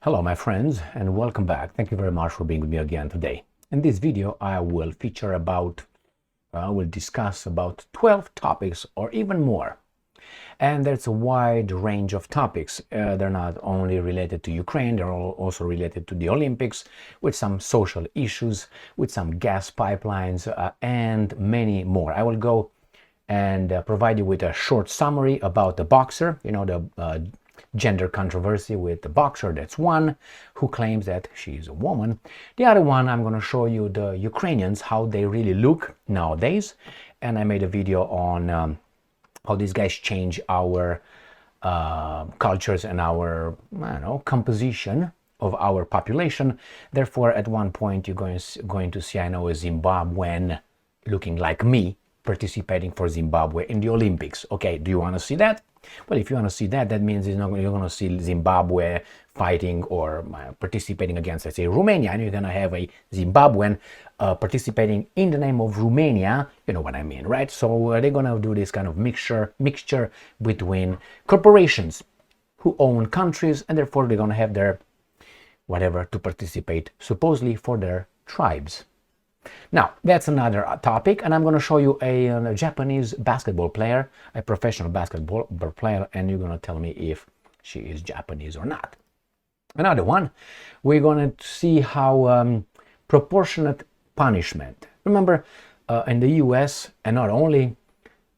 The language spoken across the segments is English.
Hello my friends and welcome back. Thank you very much for being with me again today. In this video I will discuss about 12 topics or even more. And there's a wide range of topics. They're not only related to Ukraine, they're also related to the Olympics, with some social issues, with some gas pipelines, and many more. I will go and provide you with a short summary about the boxer, the gender controversy with the boxer. That's one who claims that she's a woman. The other one, I'm going to show you the Ukrainians, how they really look nowadays. And I made a video on how these guys change our cultures and our, composition of our population. Therefore, at one point, you're going to see, a Zimbabwean looking like me participating for Zimbabwe in the Olympics. Okay, do you want to see that? Well, if you want to see that, that means you're going to see Zimbabwe fighting or participating against, let's say, Romania, and you're going to have a Zimbabwean participating in the name of Romania. You know what I mean, right? So they're going to do this kind of mixture between corporations who own countries, and therefore they're going to have their whatever to participate supposedly for their tribes. Now, that's another topic, and I'm going to show you a Japanese basketball player, a professional basketball player, and you're going to tell me if she is Japanese or not. Another one, we're going to see how proportionate punishment. Remember, in the US, and not only,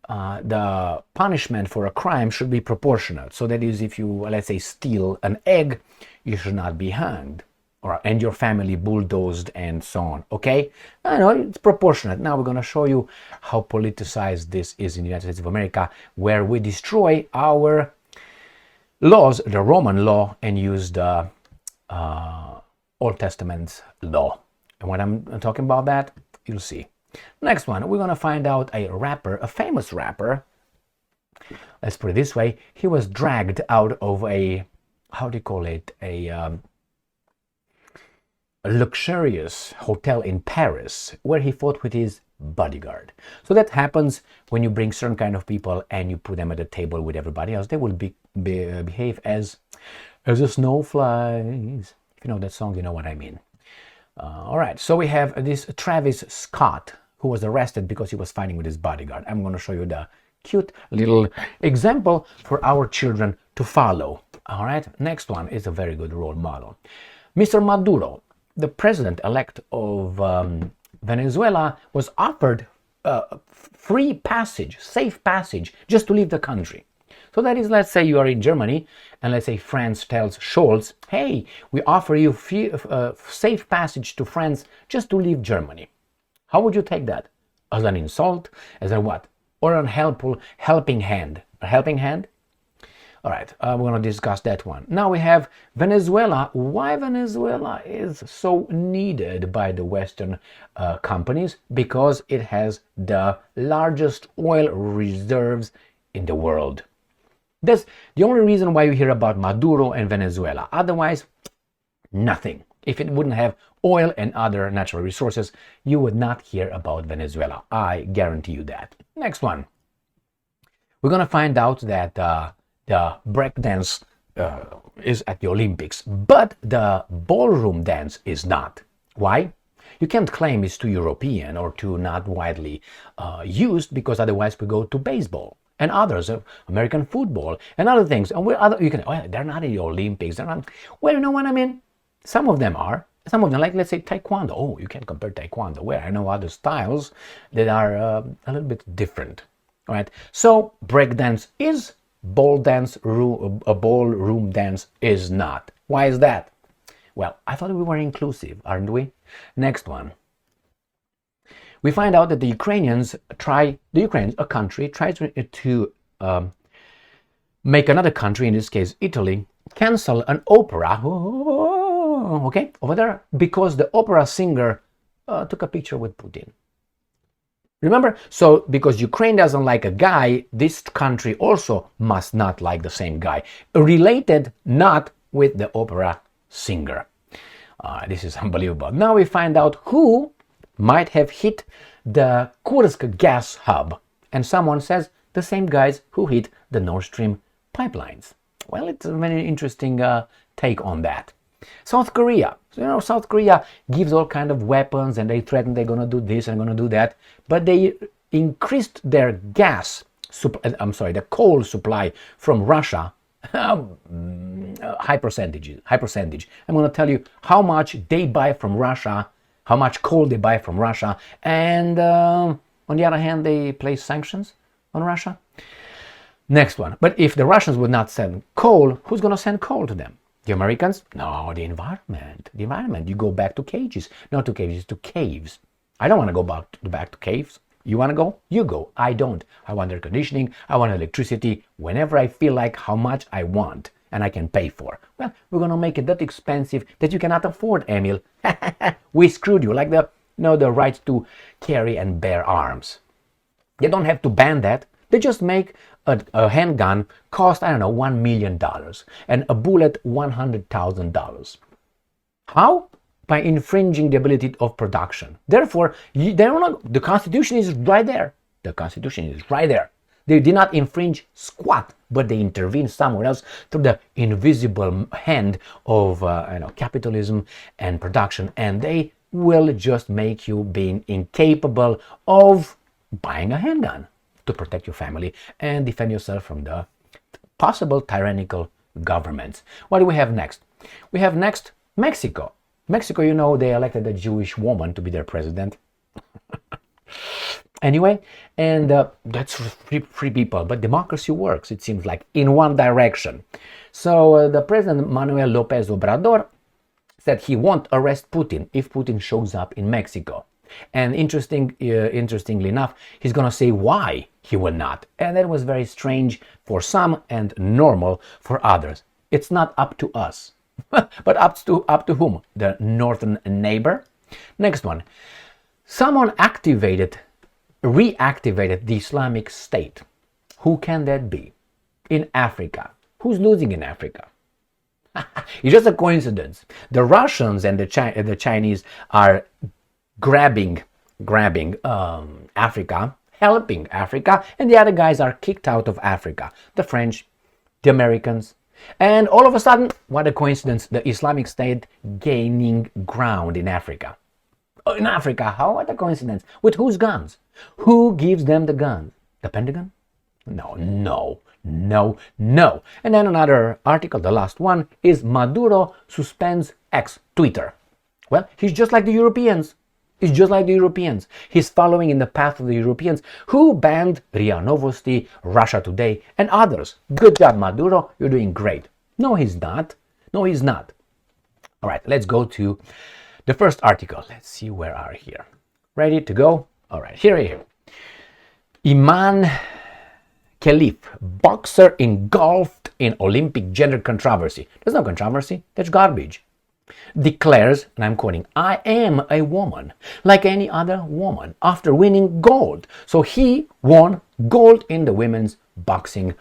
the punishment for a crime should be proportionate. So that is, if you, let's say, steal an egg, you should not be hanged. And your family bulldozed and so on. Okay, I know it's proportionate. Now we're going to show you how politicized this is in the United States of America, where we destroy our laws, the Roman law, and use the Old Testament law. And when I'm talking about that, you'll see. Next one, we're going to find out a rapper, a famous rapper. Let's put it this way: he was dragged out of a, how do you call it, a luxurious hotel in Paris, where he fought with his bodyguard. So that happens when you bring certain kind of people and you put them at the table with everybody else. They will behave as the snowflakes. If you know that song, you know what I mean. All right, so we have this Travis Scott, who was arrested because he was fighting with his bodyguard. I'm going to show you the cute little example for our children to follow. All right, next one is a very good role model. Mr. Maduro, the president-elect of Venezuela, was offered free passage, safe passage, just to leave the country. So that is, let's say you are in Germany, and let's say France tells Scholz, hey, we offer you safe passage to France just to leave Germany. How would you take that? As an insult? As a what? Or an helping hand? A helping hand? All right, we're going to discuss that one. Now we have Venezuela. Why Venezuela is so needed by the Western companies? Because it has the largest oil reserves in the world. That's the only reason why you hear about Maduro and Venezuela. Otherwise, nothing. If it wouldn't have oil and other natural resources, you would not hear about Venezuela. I guarantee you that. Next one. We're going to find out that the breakdance is at the Olympics, but the ballroom dance is not. Why? You can't claim it's too European or too not widely used, because otherwise we go to baseball and others, American football and other things. And they're not in the Olympics. They're not. Well, you know what I mean? Some of them are. Some of them, like let's say taekwondo. Oh, you can't compare taekwondo. Well, I know other styles that are a little bit different. All right. So breakdance is. A ballroom dance is not. Why is that? Well, I thought we were inclusive, aren't we? Next one. We find out that the Ukrainians, a country, tries to make another country, in this case Italy, cancel an opera, okay, over there, because the opera singer took a picture with Putin. Remember? So, because Ukraine doesn't like a guy, this country also must not like the same guy. Related not with the opera singer. This is unbelievable. Now we find out who might have hit the Kursk gas hub. And someone says the same guys who hit the Nord Stream pipelines. Well, it's a very interesting take on that. South Korea. So, you know, South Korea gives all kind of weapons and they threaten they're going to do this and going to do that. But they increased their the coal supply from Russia. High percentage. I'm going to tell you how much they buy from Russia, how much coal they buy from Russia, and on the other hand, they place sanctions on Russia. Next one. But if the Russians would not send coal, who's going to send coal to them? The Americans? No, the environment. The environment. You go back to cages. Not to cages, to caves. I don't want to go back to caves. You want to go? You go. I don't. I want air conditioning. I want electricity whenever I feel like, how much I want and I can pay for. Well, we're going to make it that expensive that you cannot afford, Emil. We screwed you, like the right to carry and bear arms. They don't have to ban that. They just make a handgun cost, I don't know, $1 million and a bullet $100,000. How? By infringing the ability of production. Therefore, the Constitution is right there. The Constitution is right there. They did not infringe squat, but they intervene somewhere else through the invisible hand of capitalism and production, and they will just make you being incapable of buying a handgun to protect your family and defend yourself from the possible tyrannical governments. What do we have next? We have next Mexico. Mexico, you know, they elected a Jewish woman to be their president. Anyway, and that's free people, but democracy works, it seems like, in one direction. So the president, Manuel Lopez Obrador, said he won't arrest Putin if Putin shows up in Mexico. And interestingly enough, he's going to say why he will not. And that was very strange for some and normal for others. It's not up to us. But up to whom? The northern neighbor? Next one. Someone reactivated the Islamic State. Who can that be? In Africa. Who's losing in Africa? It's just a coincidence. The Russians and the Chinese are grabbing Africa, helping Africa, and the other guys are kicked out of Africa. The French, the Americans, and all of a sudden, what a coincidence, the Islamic State gaining ground in Africa. Oh, in Africa, how? What a coincidence. With whose guns? Who gives them the guns? The Pentagon? No. And then another article, the last one, is Maduro suspends X, Twitter. Well, he's just like the Europeans. He's following in the path of the Europeans who banned RIA Novosti, Russia Today, and others. Good job, Maduro. You're doing great. No, he's not. All right, let's go to the first article. Let's see where are here. Ready to go? All right, here. Imane Khelif, boxer engulfed in Olympic gender controversy. There's no controversy. That's garbage. Declares, and I'm quoting, I am a woman like any other woman after winning gold. So he won gold in the women's boxing.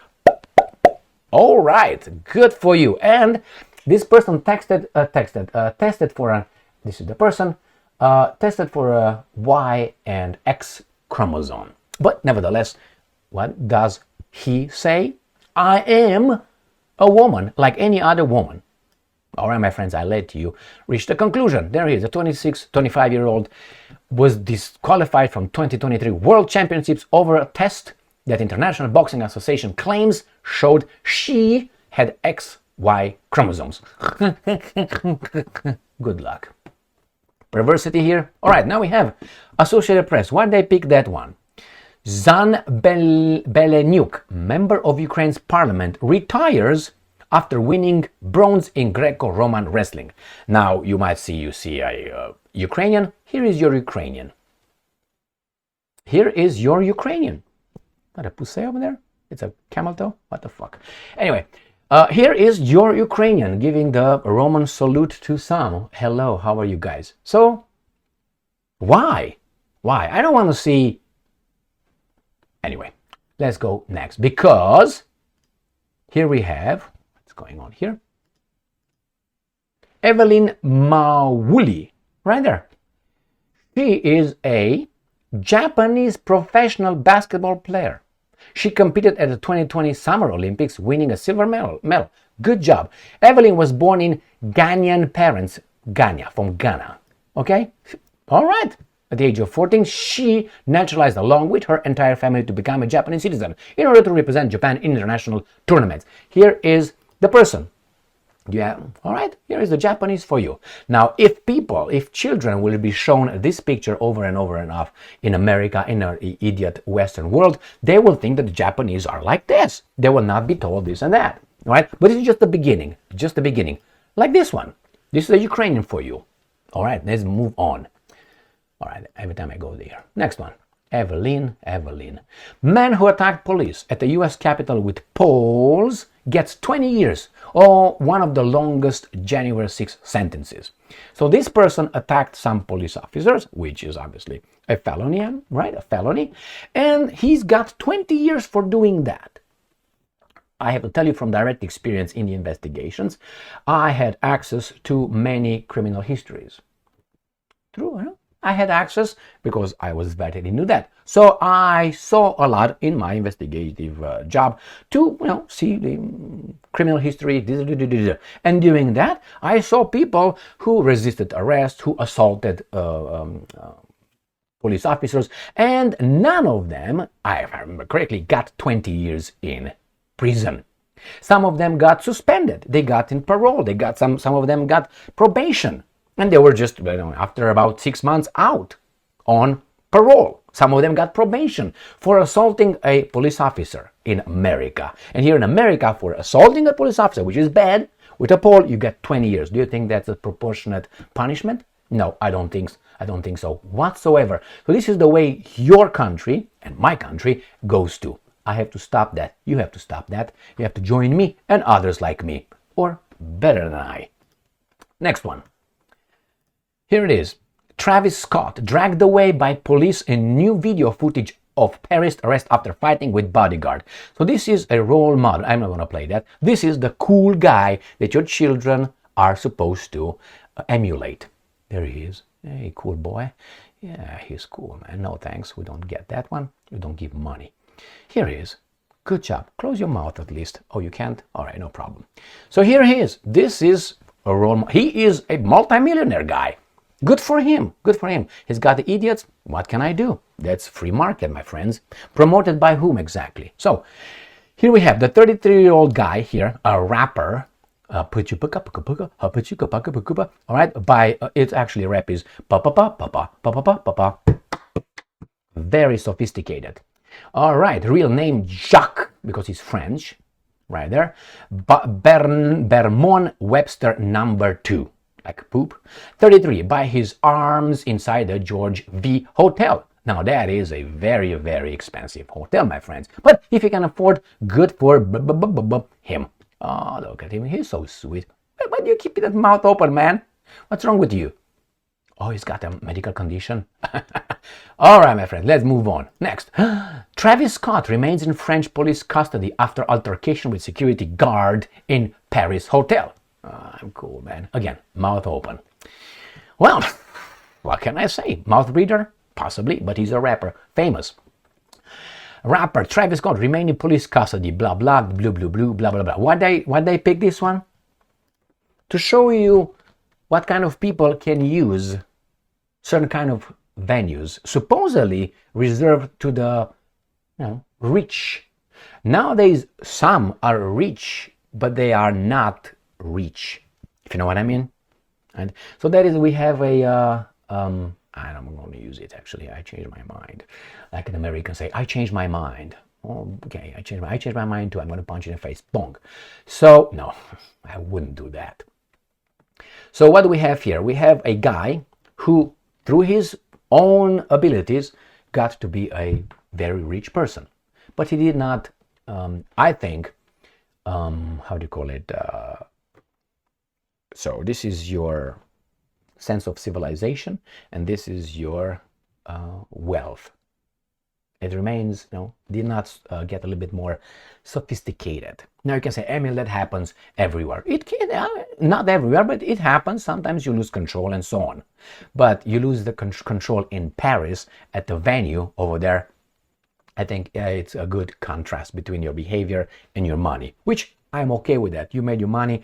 All right, good for you. And this person tested for a Y and X chromosome. But nevertheless, what does he say? I am a woman like any other woman. All right, my friends, I let you reach the conclusion. There he is, a 25-year-old was disqualified from 2023 World Championships over a test that International Boxing Association claims showed she had XY chromosomes. Good luck. Perversity here. All right, now we have Associated Press. Why did they pick that one? Zan Beleniuk, member of Ukraine's parliament, retires after winning bronze in Greco-Roman wrestling. Now, you might see a Ukrainian. Here is your Ukrainian. Not a pussy over there? It's a camel toe? What the fuck? Anyway, here is your Ukrainian giving the Roman salute to some. Hello, how are you guys? So, why? I don't want to see... Anyway, let's go next. Because here we have... going on here. Evelyn Mawuli, right there. She is a Japanese professional basketball player. She competed at the 2020 Summer Olympics, winning a silver medal. Good job. Evelyn was born in Ghanaian parents, from Ghana. Okay? All right. At the age of 14, she naturalized along with her entire family to become a Japanese citizen in order to represent Japan in international tournaments. Here is the person. Yeah, all right, here is the Japanese for you. Now, if children will be shown this picture over and over and off in America, in our idiot Western world, they will think that the Japanese are like this. They will not be told this and that, all right? But it's just the beginning, Like this one. This is a Ukrainian for you. All right, let's move on. All right, every time I go there. Next one. Evelyn. Man who attacked police at the U.S. Capitol with poles gets 20 years, or one of the longest January 6 sentences. So this person attacked some police officers, which is obviously a felony, right? A felony. And he's got 20 years for doing that. I have to tell you from direct experience in the investigations, I had access to many criminal histories. True, huh? I had access because I was vetted into that. So I saw a lot in my investigative job to, see the criminal history. And doing that, I saw people who resisted arrest, who assaulted police officers, and none of them, if I remember correctly, got 20 years in prison. Some of them got suspended. They got in parole. They got some of them got probation. And they were just, after about 6 months, out on parole. Some of them got probation for assaulting a police officer in America. And here in America, for assaulting a police officer, which is bad, with a pole, you get 20 years. Do you think that's a proportionate punishment? No, I don't think so whatsoever. So this is the way your country and my country goes to. I have to stop that. You have to stop that. You have to join me and others like me, or better than I. Next one. Here it is. Travis Scott dragged away by police in new video footage of Paris arrest after fighting with Bodyguard. So this is a role model. I'm not going to play that. This is the cool guy that your children are supposed to emulate. There he is. Hey, cool boy. Yeah, he's cool, man. No thanks. We don't get that one. We don't give money. Here he is. Good job. Close your mouth at least. Oh, you can't? All right, no problem. So here he is. This is a role model. He is a multimillionaire guy. Good for him. Good for him. He's got the idiots. What can I do? That's free market, my friends. Promoted by whom exactly? So here we have the 33-year-old guy here, a rapper. All right. By it's actually rap is very sophisticated. All right. Real name Jacques, because he's French. Right there. Bermond Webster number 2. Like poop. 33, by his arms inside the George V Hotel. Now that is a very, very expensive hotel, my friends. But if you can afford, good for him. Oh, look at him. He's so sweet. Why do you keep that mouth open, man? What's wrong with you? Oh, he's got a medical condition. All right, my friend, let's move on. Next. Travis Scott remains in French police custody after altercation with security guard in Paris hotel. I'm cool, man. Again, mouth open. Well, what can I say? Mouth breather? Possibly, but he's a rapper. Famous. Rapper Travis Scott remained in police custody. Blah, blah, blue, blue, blue, blah, blah, blah. Why they pick this one? To show you what kind of people can use certain kind of venues, supposedly reserved to the rich. Nowadays, some are rich, but they are not rich, if you know what I mean. And so that is, we have a I'm going to use it actually. I changed my mind, like an American say, I changed my mind. Oh, okay, I changed my mind too. I'm going to punch you in the face. Bonk. So no, I wouldn't do that. So what do we have here? We have a guy who, through his own abilities, got to be a very rich person, but he did not. I think. How do you call it? So this is your sense of civilization, and this is your wealth. It remains, did not get a little bit more sophisticated. Now you can say, Emil, that happens everywhere. It can, not everywhere, but it happens. Sometimes you lose control and so on. But you lose the control in Paris at the venue over there. I think it's a good contrast between your behavior and your money, which I'm okay with that. You made your money.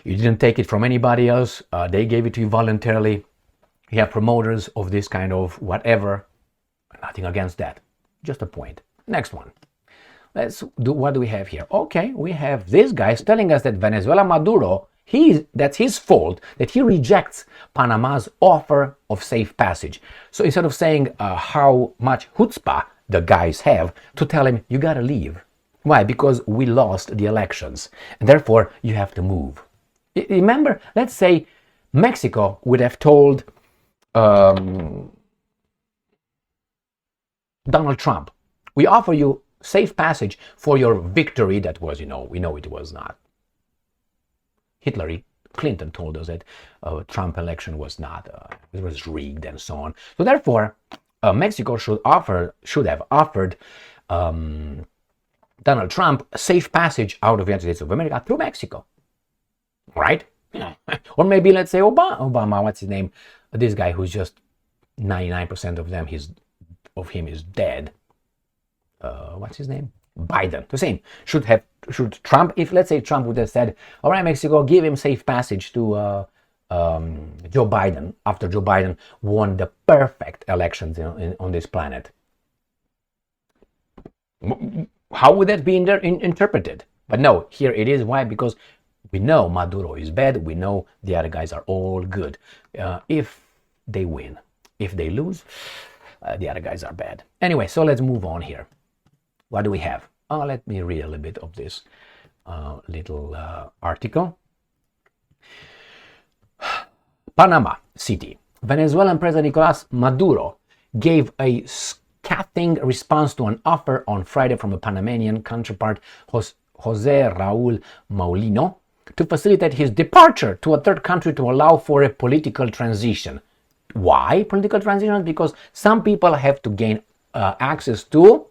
You didn't take it from anybody else. They gave it to you voluntarily. You have promoters of this kind of whatever. Nothing against that. Just a point. Next one. Let's do, what do we have here? Okay, we have this guy telling us that Venezuela Maduro, that's his fault, that he rejects Panama's offer of safe passage. So instead of saying how much chutzpah the guys have, to tell him, you gotta leave. Why? Because we lost the elections, and therefore you have to move. Remember, let's say Mexico would have told Donald Trump, we offer you safe passage for your victory. That was, we know it was not. Clinton told us that Trump election was not, it was rigged and so on. So therefore, Mexico should have offered Donald Trump safe passage out of the United States of America through Mexico, right? Or maybe let's say Obama, what's his name? This guy who's just 99% of him is dead. What's his name? Biden. The same. Should Trump, if let's say Trump would have said, all right, Mexico, give him safe passage to Joe Biden, after Joe Biden won the perfect elections on this planet. How would that be interpreted? But no, here it is. Why? Because we know Maduro is bad. We know the other guys are all good. If they win. If they lose, the other guys are bad. Anyway, so let's move on here. What do we have? Let me read a little bit of this little article. Panama City. Venezuelan President Nicolás Maduro gave a scathing response to an offer on Friday from a Panamanian counterpart, Jose Raúl Moulino, to facilitate his departure to a third country to allow for a political transition. Why political transition? Because some people have to gain access to.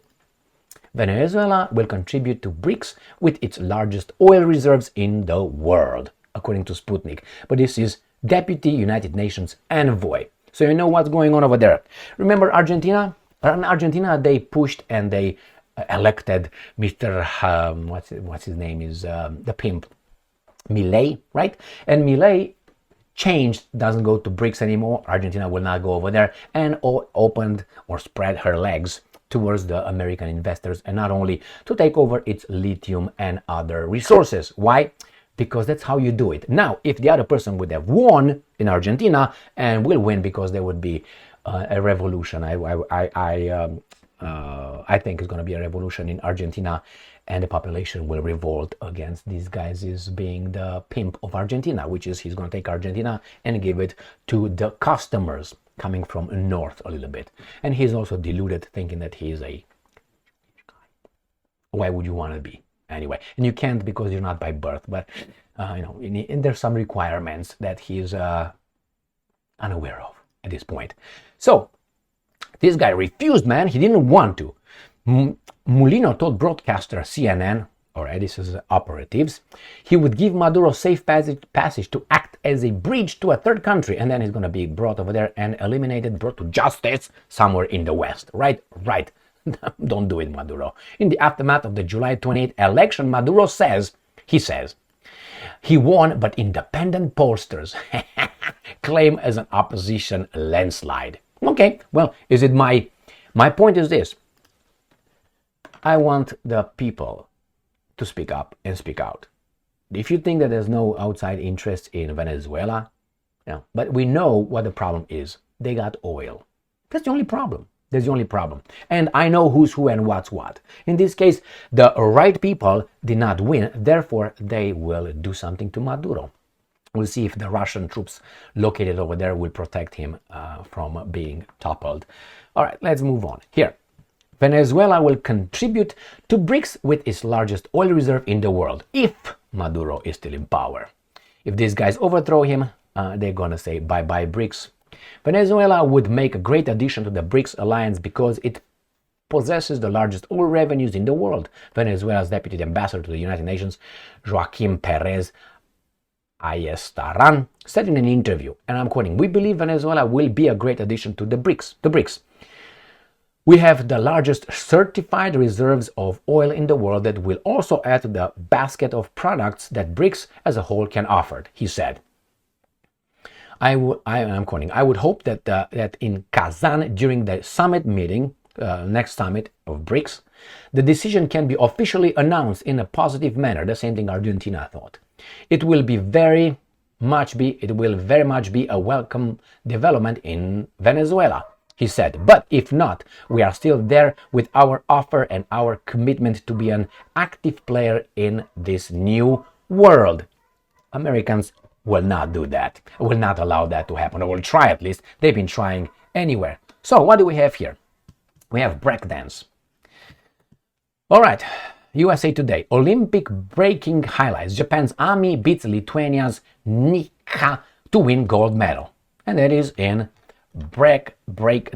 Venezuela will contribute to BRICS with its largest oil reserves in the world, according to Sputnik. But this is Deputy United Nations Envoy. So you know what's going on over there. Remember Argentina? In Argentina, they pushed and they elected Mr. What's his name is the pimp, Milei, right? And Milei changed, doesn't go to BRICS anymore. Argentina will not go over there, and opened or spread her legs towards the American investors, and not only to take over its lithium and other resources. Why? Because that's how you do it. Now, if the other person would have won in Argentina, and will win because there would be a revolution, I think it's going to be a revolution in Argentina, and the population will revolt against these guys as being the pimp of Argentina, which is he's going to take Argentina and give it to the customers coming from north a little bit. And he's also deluded, thinking that he's a why would you want to be anyway? And you can't because you're not by birth, but and there's some requirements that he's unaware of at this point. So this guy refused, man. He didn't want to. Moulino told broadcaster CNN, or this is operatives, he would give Maduro safe passage to act as a bridge to a third country, and then he's going to be brought over there and eliminated, brought to justice somewhere in the West. Right. Don't do it, Maduro. In the aftermath of the July 28th election, Maduro says he won, but independent pollsters claim as an opposition landslide. Okay, well, is it my point is this. I want the people to speak up and speak out. If you think that there's no outside interest in Venezuela, but we know what the problem is. They got oil. That's the only problem. And I know who's who and what's what. In this case, the right people did not win. Therefore, they will do something to Maduro. We'll see if the Russian troops located over there will protect him from being toppled. All right, let's move on. Here, Venezuela will contribute to BRICS with its largest oil reserve in the world, if Maduro is still in power. If these guys overthrow him, they're going to say bye-bye BRICS. Venezuela would make a great addition to the BRICS alliance because it possesses the largest oil revenues in the world. Venezuela's deputy ambassador to the United Nations, Joaquim Perez Ayestaran, said in an interview, and I'm quoting, "We believe Venezuela will be a great addition to the BRICS. We have the largest certified reserves of oil in the world that will also add to the basket of products that BRICS as a whole can offer, he said. I'm quoting, I would hope that that in Kazan during the summit meeting, next summit of BRICS, the decision can be officially announced in a positive manner. The same thing Argentina thought. It will very much be a welcome development in Venezuela, he said. But if not, we are still there with our offer and our commitment to be an active player in this new world. Americans will not do that, will not allow that to happen, or will try at least. They've been trying anywhere. So what do we have here? We have breakdance. All right, USA Today, Olympic breaking highlights. Japan's Ami beats Lithuania's Nika to win gold medal. And that is in break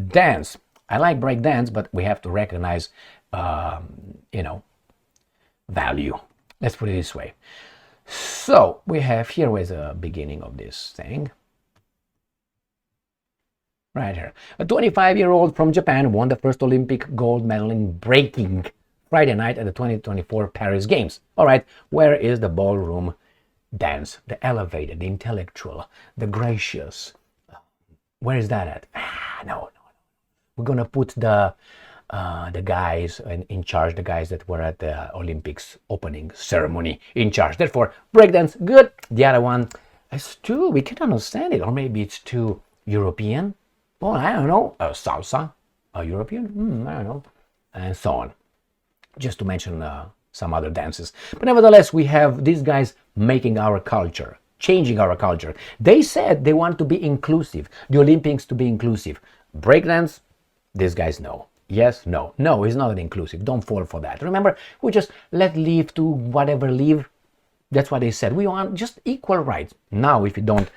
dance. I like break dance, but we have to recognize, value. Let's put it this way. So we have here was the beginning of this thing. Right here. A 25-year-old from Japan won the first Olympic gold medal in breaking Friday night at the 2024 Paris Games. All right, where is the ballroom dance? The elevated, the intellectual, the gracious. Where is that at? No. We're gonna put the guys in charge, the guys that were at the Olympics opening ceremony in charge. Therefore, breakdance, good. The other one, it's too, we can understand it, or maybe it's too European. Well, I don't know. Salsa, European, I don't know, and so on. Just to mention some other dances. But nevertheless, we have these guys making our culture, changing our culture. They said they want to be inclusive, the Olympics to be inclusive. Breakdance, these guys know. Yes, no. No, it's not inclusive. Don't fall for that. Remember, we just let leave to whatever leave. That's what they said. We want just equal rights. Now, if you don't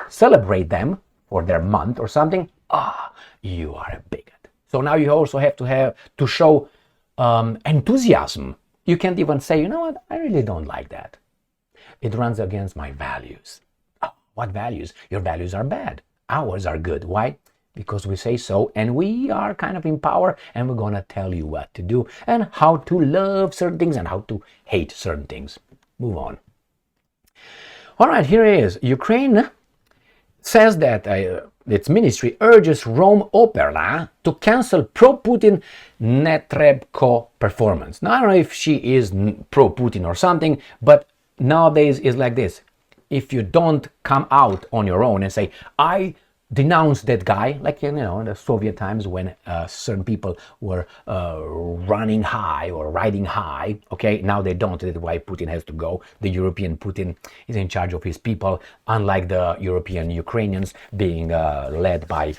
celebrate them for their month or something, you are a bigot. So now you also have to show enthusiasm. You can't even say, you know what, I really don't like that. It runs against my values. What values? Your values are bad. Ours are good. Why? Because we say so, and we are kind of in power, and we're gonna tell you what to do and how to love certain things and how to hate certain things. Move on. All right, here it is. Ukraine says that its ministry urges Rome Opera to cancel pro-Putin Netrebko performance. Now, I don't know if she is pro-Putin or something, but nowadays it's like this. If you don't come out on your own and say, I denounce that guy, like, in the Soviet times when certain people were running high or riding high, okay, now they don't. That's why Putin has to go. The European Putin is in charge of his people, unlike the European Ukrainians being led by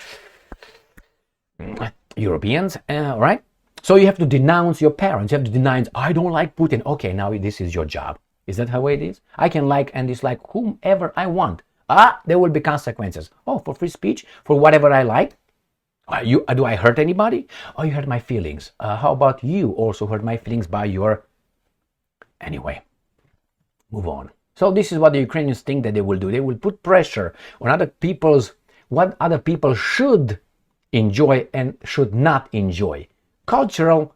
Europeans, right? So you have to denounce your parents. You have to denounce, I don't like Putin. Okay, now this is your job. Is that how it is? I can like and dislike whomever I want. There will be consequences. Oh, for free speech, for whatever I like. Do I hurt anybody? Oh, you hurt my feelings. How about you also hurt my feelings by your... Anyway, move on. So this is what the Ukrainians think that they will do. They will put pressure on other people's, what other people should enjoy and should not enjoy. Cultural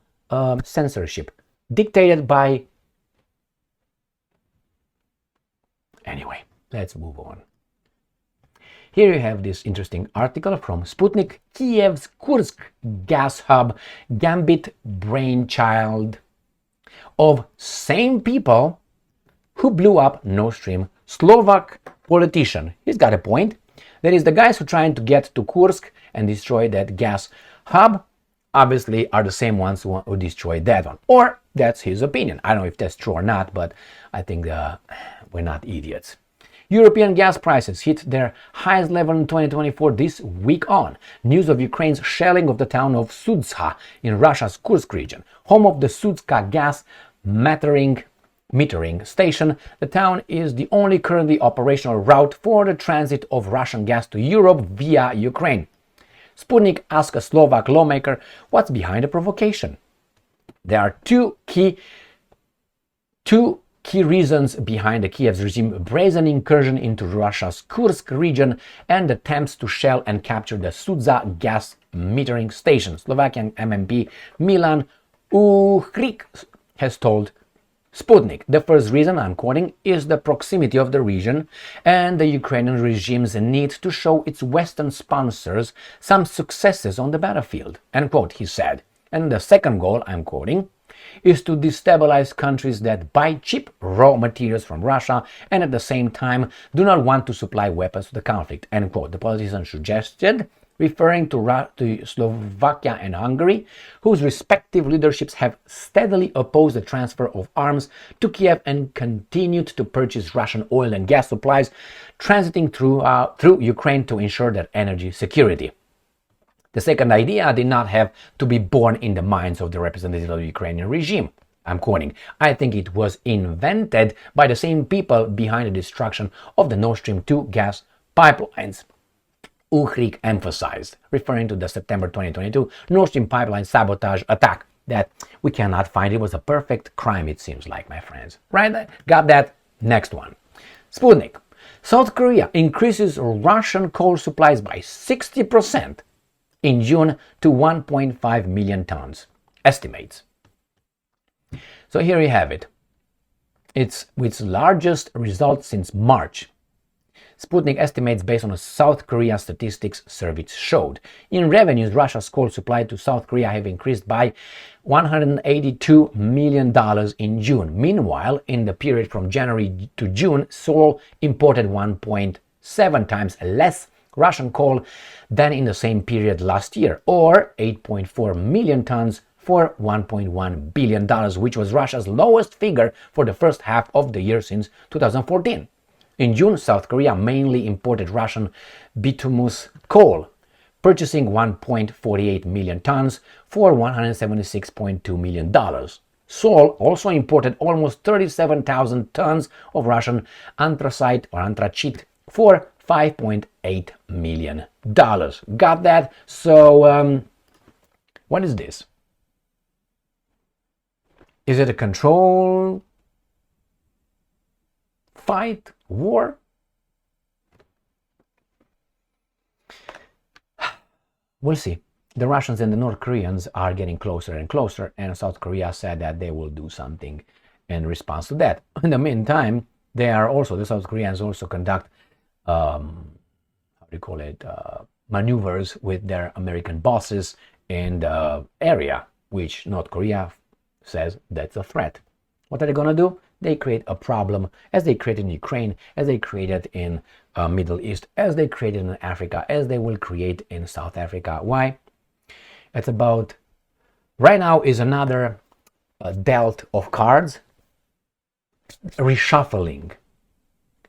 censorship dictated by... Anyway, let's move on. Here you have this interesting article from Sputnik, Kiev's Kursk gas hub, Gambit, Brainchild of same people who blew up Nord Stream, Slovak politician. He's got a point. That is, the guys who are trying to get to Kursk and destroy that gas hub obviously are the same ones who destroyed that one. Or that's his opinion. I don't know if that's true or not, but I think we're not idiots. European gas prices hit their highest level in 2024 this week on. News of Ukraine's shelling of the town of Sudzha in Russia's Kursk region, home of the Sudzha gas metering station. The town is the only currently operational route for the transit of Russian gas to Europe via Ukraine. Sputnik asked a Slovak lawmaker what's behind the provocation. There are two key key reasons behind the Kiev's regime brazen incursion into Russia's Kursk region and attempts to shell and capture the Sudza gas metering station. Slovakian MMP Milan Uhrik has told Sputnik. The first reason, I'm quoting, is the proximity of the region and the Ukrainian regime's need to show its Western sponsors some successes on the battlefield, end quote, he said. And the second goal, I'm quoting, is to destabilize countries that buy cheap raw materials from Russia and at the same time do not want to supply weapons to the conflict, end quote. The politician suggested, referring to Slovakia and Hungary, whose respective leaderships have steadily opposed the transfer of arms to Kiev and continued to purchase Russian oil and gas supplies transiting through Ukraine to ensure their energy security. The second idea did not have to be born in the minds of the representatives of the Ukrainian regime. I'm quoting, I think it was invented by the same people behind the destruction of the Nord Stream 2 gas pipelines. Uhrik emphasized, referring to the September 2022 Nord Stream pipeline sabotage attack, that we cannot find it was a perfect crime, it seems like, my friends. Right? Got that? Next one. Sputnik. South Korea increases Russian coal supplies by 60% in June to 1.5 million tons. Estimates. So here you have it. It's its largest result since March. Sputnik estimates based on a South Korea statistics survey showed. In revenues, Russia's coal supply to South Korea have increased by $182 million in June. Meanwhile, in the period from January to June, Seoul imported 1.7 times less Russian coal than in the same period last year, or 8.4 million tons for $1.1 billion, which was Russia's lowest figure for the first half of the year since 2014. In June, South Korea mainly imported Russian bituminous coal, purchasing 1.48 million tons for $176.2 million. Seoul also imported almost 37,000 tons of Russian anthracite or anthracite for $5.8 million. Got that? So, what is this? Is it a control fight? War? We'll see. The Russians and the North Koreans are getting closer and closer, and South Korea said that they will do something in response to that. In the meantime, the South Koreans also conduct maneuvers with their American bosses in the area, which North Korea says that's a threat. What are they going to do? They create a problem, as they created in Ukraine, as they created in Middle East, as they created in Africa, as they will create in South Africa. Why? It's about, right now is another dealt of cards, reshuffling.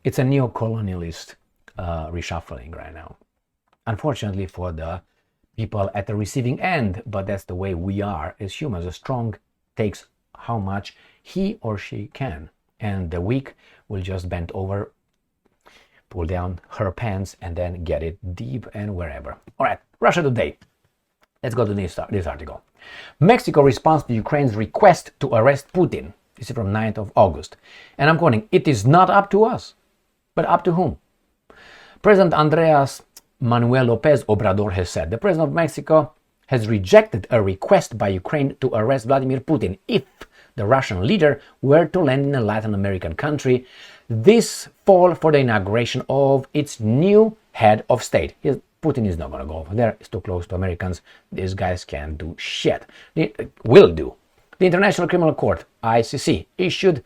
It's a neo-colonialist reshuffling right now. Unfortunately for the people at the receiving end, but that's the way we are as humans. The strong takes how much he or she can, and the weak will just bend over, pull down her pants, and then get it deep and wherever. All right, Russia Today. Let's go to this article. Mexico responds to Ukraine's request to arrest Putin. This is from 9th of August. And I'm quoting, it is not up to us. But up to whom? President Andrés Manuel López Obrador has said the president of Mexico has rejected a request by Ukraine to arrest Vladimir Putin if the Russian leader were to land in a Latin American country this fall for the inauguration of its new head of state. Putin is not going to go over there. It's too close to Americans. These guys can't do shit. They will do. The International Criminal Court, ICC, issued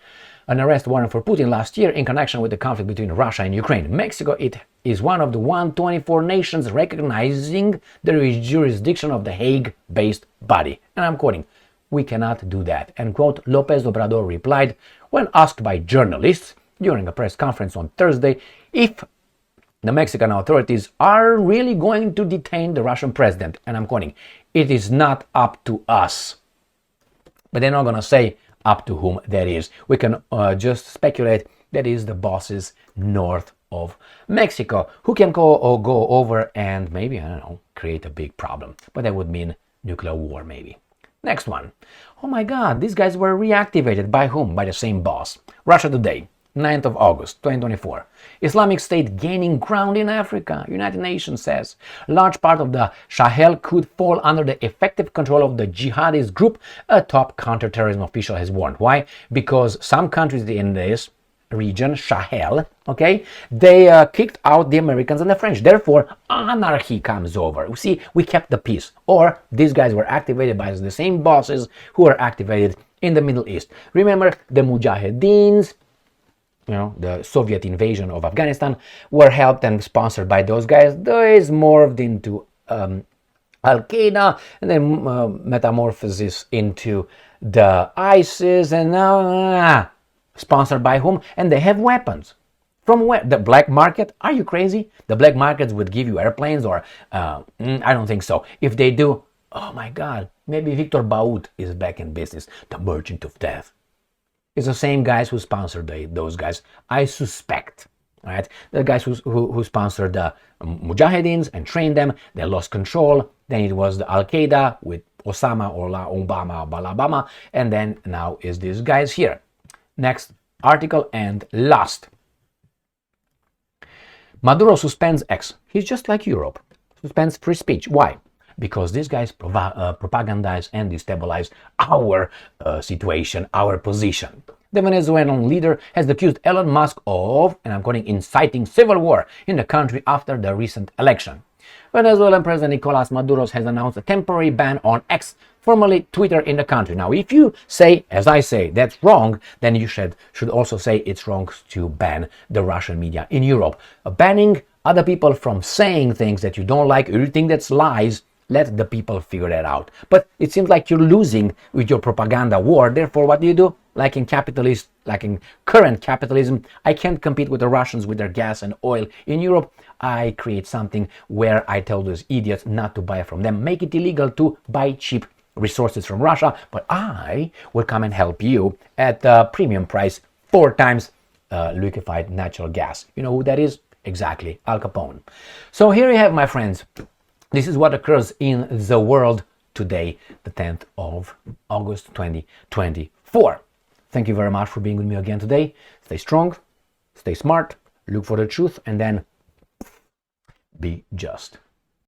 an arrest warrant for Putin last year in connection with the conflict between Russia and Ukraine. Mexico, it is one of the 124 nations recognizing the jurisdiction of the Hague-based body. And I'm quoting, we cannot do that. And quote, López Obrador replied when asked by journalists during a press conference on Thursday if the Mexican authorities are really going to detain the Russian president. And I'm quoting, it is not up to us. But they're not going to say up to whom that is. We can just speculate that is the bosses north of Mexico who can go over and maybe, I don't know, create a big problem. But that would mean nuclear war maybe. Next one. Oh my God, these guys were reactivated. By whom? By the same boss. Russia Today, 9th of August, 2024. Islamic State gaining ground in Africa. United Nations says large part of the Sahel could fall under the effective control of the jihadist group, a top counterterrorism official has warned. Why? Because some countries in this region, Sahel, okay, they kicked out the Americans and the French. Therefore, anarchy comes over. You see, we kept the peace. Or these guys were activated by the same bosses who were activated in the Middle East. Remember, the Mujahideens, you know, the Soviet invasion of Afghanistan, were helped and sponsored by those guys. Those morphed into Al-Qaeda, and then metamorphosis into the ISIS, and now sponsored by whom? And they have weapons. From where? The black market? Are you crazy? The black markets would give you airplanes, or I don't think so. If they do, oh my God, maybe Victor Bout is back in business. The merchant of death. It's the same guys who sponsored those guys, I suspect. Right? The guys who sponsored the Mujahideens and trained them, they lost control. Then it was the Al-Qaeda with Osama or Obama, Balabama, and then now is these guys here. Next article and last. Maduro suspends X. He's just like Europe. Suspends free speech. Why? Because these guys propagandize and destabilize our situation, our position. The Venezuelan leader has accused Elon Musk of, and I'm quoting, inciting civil war in the country after the recent election. Venezuelan President Nicolas Maduro has announced a temporary ban on X, formerly Twitter, in the country. Now, if you say, as I say, that's wrong, then you should also say it's wrong to ban the Russian media in Europe. Banning other people from saying things that you don't like or you think that's lies, let the people figure that out. But it seems like you're losing with your propaganda war. Therefore, what do? Like in current capitalism, I can't compete with the Russians with their gas and oil. In Europe, I create something where I tell those idiots not to buy from them. Make it illegal to buy cheap resources from Russia, but I will come and help you at a premium price, 4 times liquefied natural gas. You know who that is? Exactly, Al Capone. So here you have, my friends. This is what occurs in the world today, the 10th of August 2024. Thank you very much for being with me again today. Stay strong, stay smart, look for the truth, and then be just.